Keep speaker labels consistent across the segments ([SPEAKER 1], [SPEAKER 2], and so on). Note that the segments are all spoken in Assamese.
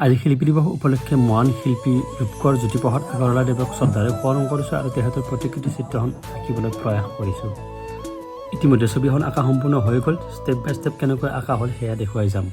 [SPEAKER 1] আজি শিল্পী দিৱস উপলক্ষে মহান শিল্পী ৰূপকৰ জ্যোতিপ্ৰসাদ আগৰৱালা দেৱক শ্ৰদ্ধাৰে সোঁৱৰণ কৰিছোঁ আৰু তেখেতৰ প্ৰতিকৃতি চিত্ৰখন আঁকিবলৈ প্ৰয়াস কৰিছোঁ। ইতিমধ্যে ছবিখন আঁকা সম্পূৰ্ণ হৈ গ'ল। ষ্টেপ বাই ষ্টেপ কেনেকৈ আঁকা হ'ল সেয়া দেখুৱাই যাম।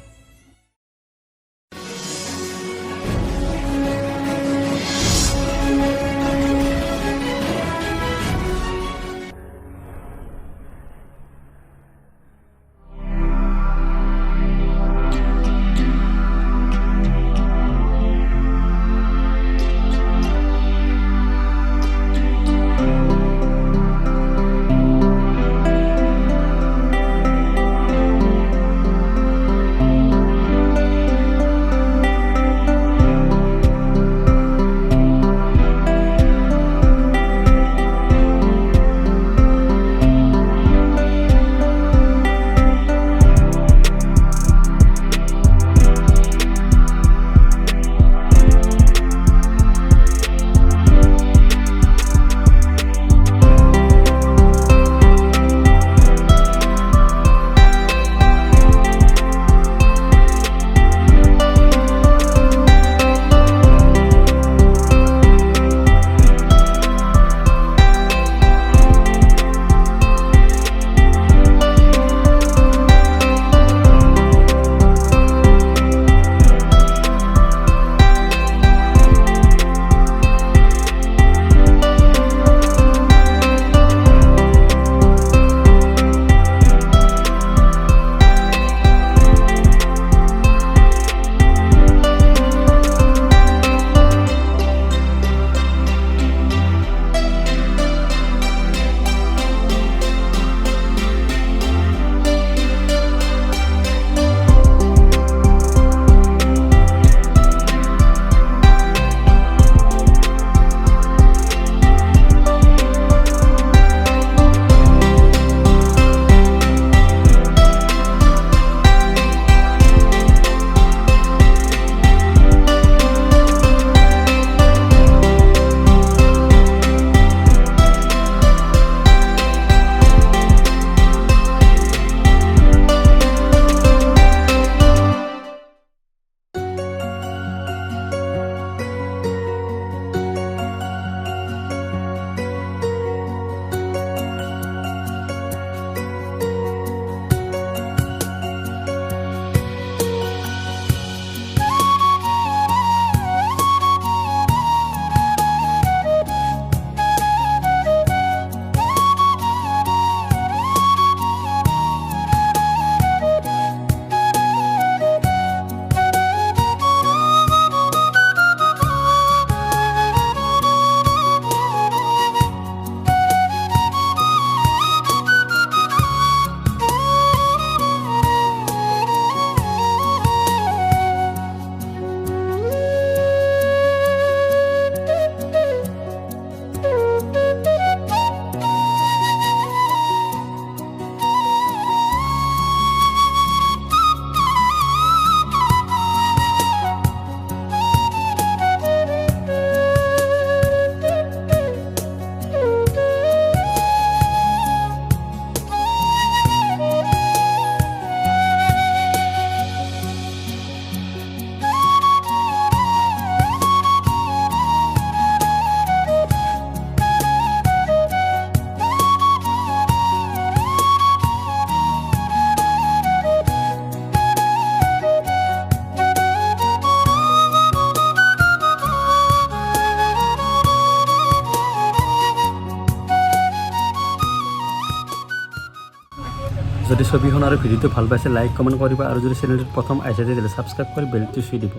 [SPEAKER 1] যদি ছবিখন আৰু ভিডিঅ'টো ভাল পাইছে লাইক কমেণ্ট কৰিবা আৰু যদি চেনেলটোত প্ৰথম আহিছে তেতিয়াহ'লে ছাবস্ক্ৰাইব কৰি বেলটো চুই দিব।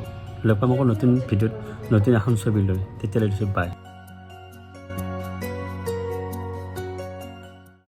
[SPEAKER 1] লগ পাম আকৌ নতুন ভিডিঅ'ত নতুন এখন ছবি লৈ। তেতিয়ালৈ দিছোঁ বাই।